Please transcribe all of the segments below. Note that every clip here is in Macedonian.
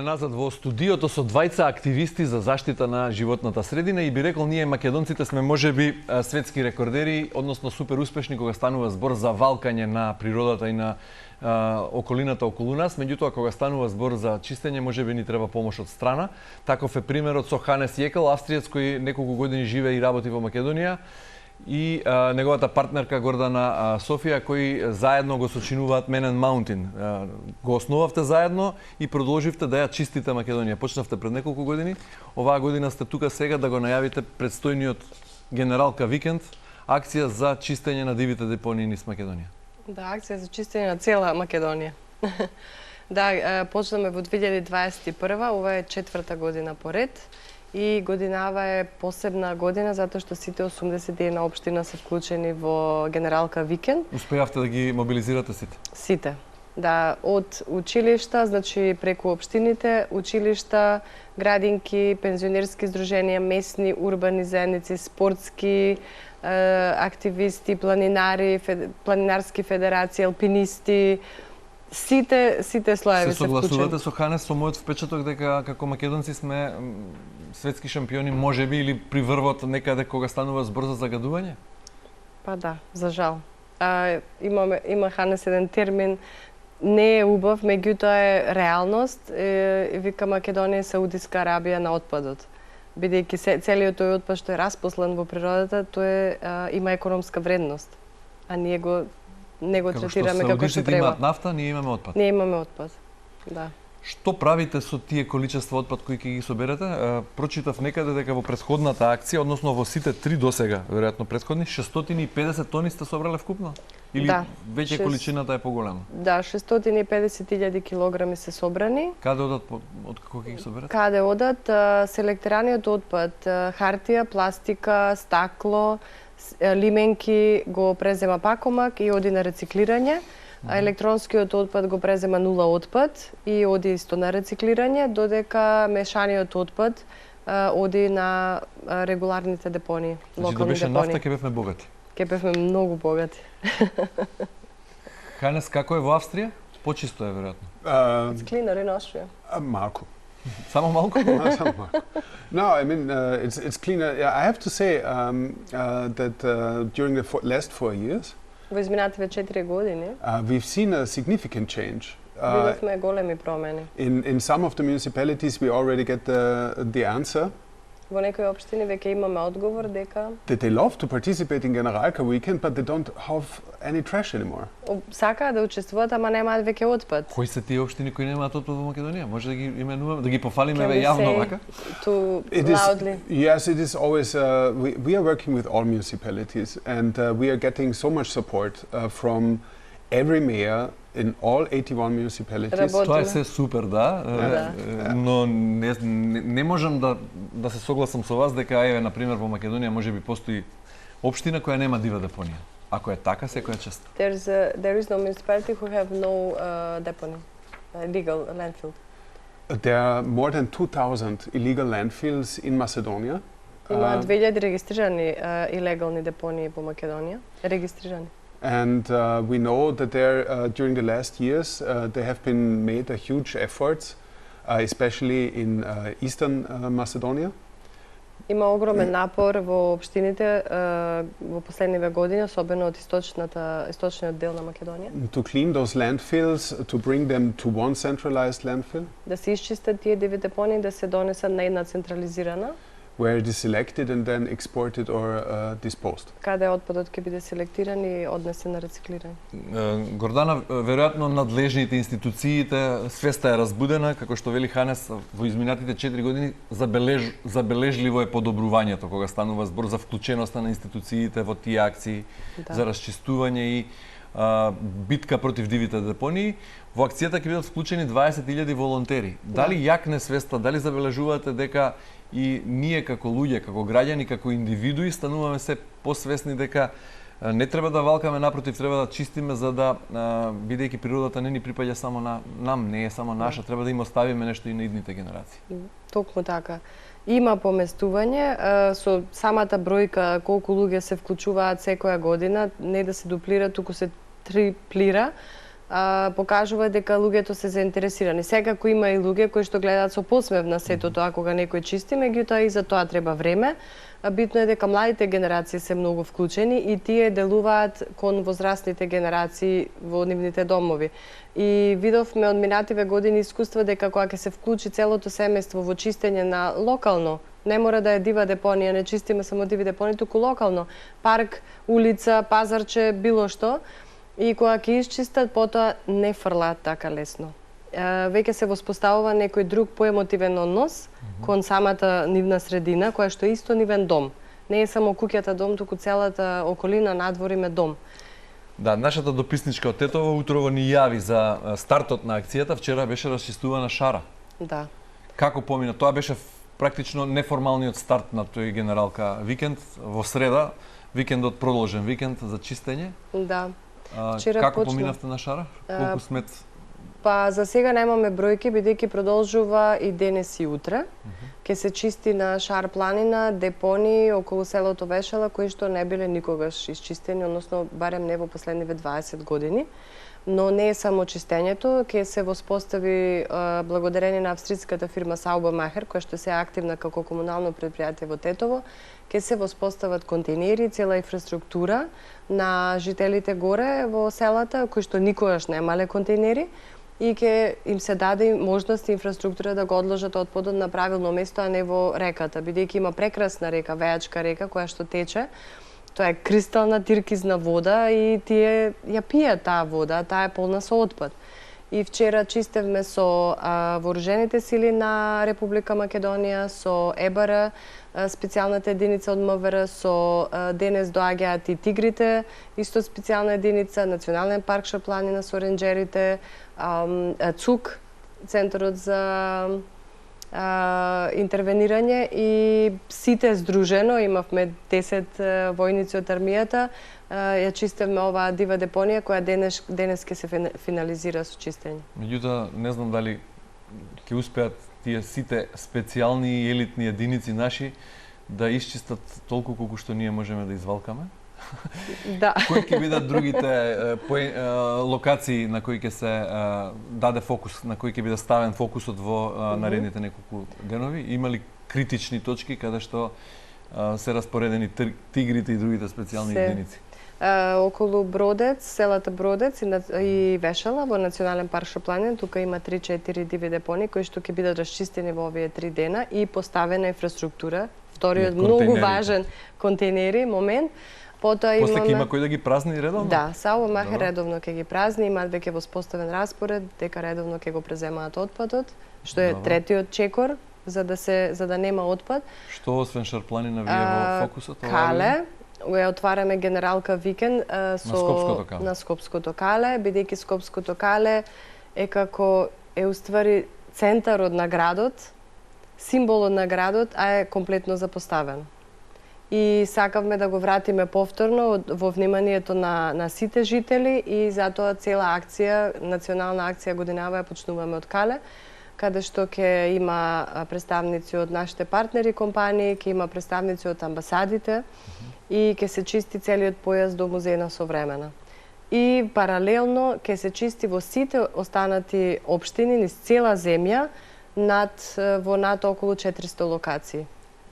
назад во студиото со двајца активисти за заштита на животната средина и би рекол ние македонците сме можеби светски рекордери, односно супер успешни кога станува збор за валкање на природата и на околината околу нас, меѓутоа кога станува збор за чистење можеби ни треба помош од страна. Таков е примерот со Ханес Јекел, австриец кој неколку години живее и работи во Македонија, и неговата партнерка Гордана Софија, кои заедно го сочинуваат Man and Mountain. Го основавте заедно и продолживте да ја чистите Македонија. Почнавте пред неколку години, оваа година сте тука сега да го најавите предстојниот Генералка викенд, акција за чистење на дивите депонии низ Македонија. Да, акција за чистење на цела Македонија. Да, почнаме во 2021, ова е 4-та година поред. И годинава е посебна година затоа што сите 81 општина се вклучени во Генералка викенд. Успеавте да ги мобилизирате сите? Сите. Да, од училишта, значи преку општините, училишта, градинки, пензионерски здруженија, местни урбани заедници, спортски активисти, планинари, планинарски федерации, алпинисти, сите слоеви се вклучени. Се согласувате со Ханес со мојот впечаток дека како македонци сме светски шампиони, можеби, или при врвот некаде кога станува збор за загадување? Па да, за жал. Има Ханес еден термин, не е убав, меѓутоа е реалност. Вика Македонија е Саудиска Арабија на отпадот. Бидејќи целиот тој отпад што е распослан во природата, тој има економска вредност. А ние не го третираме како што треба. Имаат нафта, ние имаме отпад. Ние имаме отпад, да. Што правите со тие количества отпад кои ќе ги соберете? Прочитав некаде дека во претходната акција, односно во сите 3 досега, веројатно претходни, 650 тони сте собрале вкупно? Или да, веќе количината е поголема? Да, 650.000 килограми се собрани. Каде одат, од како ќе ги соберете? Каде одат селектираниот отпад, хартија, пластика, стакло, лименки го презема Пакомак и оди на рециклирање. Електронскиот отпад го презема нула отпад и оди исто на рециклирање, додека мешаниот отпад оди на регуларните депонии, локални депонии. Значи да беше депонии. нафта, ќе бевме богати. Ќе бевме многу богати. Ханес, како е во Австрија? Почисто е, веројатно. It's cleaner in Austria. Малку. Само малку? Само малку. No, I mean, it's cleaner. I have to say that during the last 4 years, Во изминативе 4 години we've seen a significant change. Видовме големи промени. In some of the municipalities we already get the answer. Во некои општини веќе имаме одговор дека that they love to participate in Generalka weekend, but they don't have any trash anymore. Сакаат да учествуваат, ама немаат веќе отпад. Кои се тие општини кои немаат отпад во Македонија? Може да ги именуваме, да ги пофалиме јавно вака? Loudly. Yes, it is always. We are working with all municipalities, and we are getting so much support from every mayor in all 81 municipalities. Тоа е се супер, да. Но не можам да се согласам со вас дека еве на пример во Македонија можеби постои општина која нема дива депонија. Ако е така, секоја чест. There is no municipality who have no deponie, illegal landfill. There are more than 2,000 illegal landfills in Macedonia. Има 2000 регистрирани илегални депонии во Македонија, регистрирани. And we know that during the last years, there have been made a huge efforts, especially in eastern Macedonia. Има огромен напор во општините во последниве години, особено од источниот дел на Македонија. To clean those landfills, to bring them to one centralized landfill. Да се исчистат тие диви депонии, да се донесат на една централизирана. Where it is selected and then exported or disposed. Каде отпадот ќе биде селектиран и однесен на рециклирање. Гордана, веројатно надлежните институциите свеста е разбудена, како што вели Ханес, во изминатите 4 години забележливо е подобрувањето кога станува збор за вклученоста на институциите во тие акции за расчистување и битка против дивите депонии. Во акцијата ќе бидат вклучени 20.000 волонтери. Дали јакне свеста, дали забележувате дека и ние како луѓе, како граѓани, како индивидуи стануваме се посвесни дека не треба да валкаме, напротив, треба да чистиме за да бидејќи природата не ни припаѓа само на нам, не е само наша, треба да им оставиме нешто и на идните генерации. Токму така. Има поместување со самата бројка колку луѓе се вклучуваат секоја година, не да се дуплира, туку се триплира. покажува дека луѓето се заинтересирани. Секако има и луѓе кои што гледаат со посмев на сето тоа кога некој чисти, меѓутоа и за тоа треба време. Битно е дека младите генерации се многу вклучени и тие делуваат кон возрастните генерации во нивните домови. И видовме од минативе години искуства дека кога ќе се вклучи целото семејство во чистење на локално, не мора да е дива депонија, не чистиме само диви депонии, туку локално, парк, улица, пазарче, било што, и кога ќе исчистат, потоа не фрлаат така лесно. Веќе се воспоставува некој друг поемотивен однос кон самата нивна средина, која што е исто нивен дом. Не е само куќата дом, туку целата околина надвор им е дом. Да, нашата дописничка од Тетово утрово ни јави за стартот на акцијата. Вчера беше расчистувана шара. Да. Како помина? Тоа беше практично неформалниот старт на тој генералка викенд. Во среда, викендот продолжен викенд за чистење. Да. Како поминавте на шара? Колку смет? Па за сега немаме бројки, бидејќи продолжува и денес и утре. Ке се чисти на Шар планина депонии околу селото Вешала, кои што не биле никогаш исчистени, односно барем не во последниве 20 години. Но не е само чистењето, ке се воспостави благодарение на австриската фирма Saubermacher, која што се активна како комунално предпријатие во Тетово, ке се воспостават контейнери, цела инфраструктура на жителите горе во селата, кои што никогаш немале контейнери, и ќе им се даде можност и инфраструктура да го одложат отпадот на правилно место, а не во реката, бидејќи има прекрасна река, Вејачка река, која што тече. Тоа е кристална тиркизна вода и тие ја пијат таа вода, таа е полна со отпад. И вчера чистевме со вооружените сили на Република Македонија, со ЕБР, специјалната единица од МВР, со денес доаѓаат и тигрите, исто специјална единица, Национален парк Шар планина со ренџерите, ЦУК, Центарот за интервенирање, и сите здружено, имавме 10 војници од армијата, ја чистевме оваа дива депонија која денес ќе се финализира со чистење. Меѓутоа, не знам дали ќе успеат тие сите специјални и елитни единици наши да исчистат толку колку што ние можеме да извалкаме. Да. Кои ќе бидат другите локации на кои ќе се даде фокус, на кои ќе биде ставен фокусот во наредните неколку денови? Има ли критични точки каде што се распоредени тигрите и другите специјални единици? Околу Бродец, селата Бродец и Вешала во Национален парк Шар планина, тука има 3-4 диви депонии кои што ќе бидат расчистени во овие 3 дена и поставена инфраструктура. Вториот многу важен контейнери момент. После ќе има кој да ги празни редовно? Да, Saubermacher редовно ќе ги празни, имаат веќе воспоставен распоред дека редовно ќе го преземаат отпадот, што е третиот чекор за да нема отпад. Што освен Шар планина вие во фокусот? Кале, ја отвараме генералка викенд на Скопското Кале, бидејќи Скопското Кале е како уствари центарот на градот, символот на градот, а е комплетно запоставен. И сакавме да го вратиме повторно во вниманието на сите жители, и затоа цела акција, национална акција годинава ја почнуваме од Кале, каде што ќе има представници од нашите партнери компании, ќе има представници од амбасадите и ќе се чисти целиот појас до музејна современа. И паралелно ќе се чисти во сите останати општини низ цела земја во над околу 400 локации.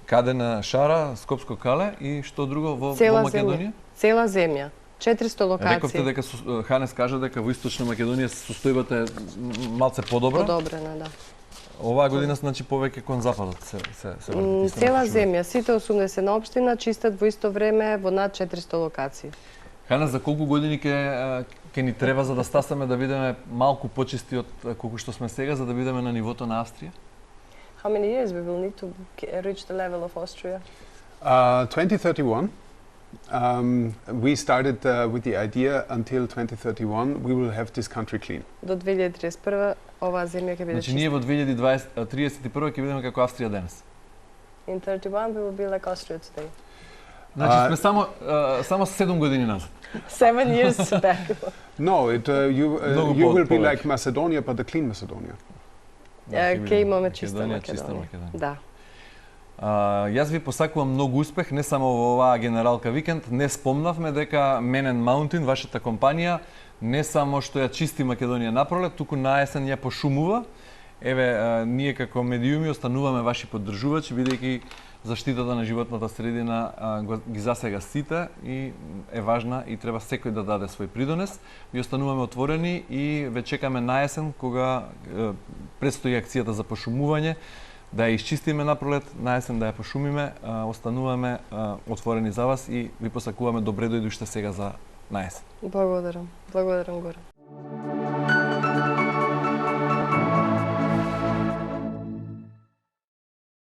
Каде на Шара, Скопско Кале и што друго во Македонија? Цела земја. 400 локации. Рековте дека Ханес кажа дека во Источна Македонија состојбата е малце подобра. Подобрена, да. Оваа година значи повеќе кон западот се вртите. Цела земја, сите 80 општина чистат во исто време во над 400 локации. Ханес, за колку години ќе ни треба за да стасаме да бидеме малку почисти од колку што сме сега, за да бидеме на нивото на Австрија? How many years we will need to reach the level of Austria? 2031. We started with the idea until 2031 we will have this country clean. До 2031 оваа земја ќе биде чиста. Значи ние во 2031 ќе бидеме како Австрија денес. In 31 we will be like Austria today. Значи сме само 7 години назад. 7 years back. No, you will be like Macedonia, but the clean Macedonia. Ќе имаме чиста Македонија. Да. Јас ви посакувам многу успех, не само во оваа генералка викенд. Не спомнавме дека Men and Mountain, вашата компанија, не само што ја чисти Македонија напролет, туку наесен ја пошумува. Еве, ние како медиуми остануваме ваши поддржувачи, бидејќи заштитата на животната средина ги засега сите и е важна и треба секој да даде свој придонес. Ви остануваме отворени и ве чекаме наесен кога предстои акцијата за пошумување, да ја исчистиме напролет, наесен да ја пошумиме, остануваме отворени за вас и ви посакуваме добре дојдуште сега за наесен. Благодарам. Благодарам, Горе.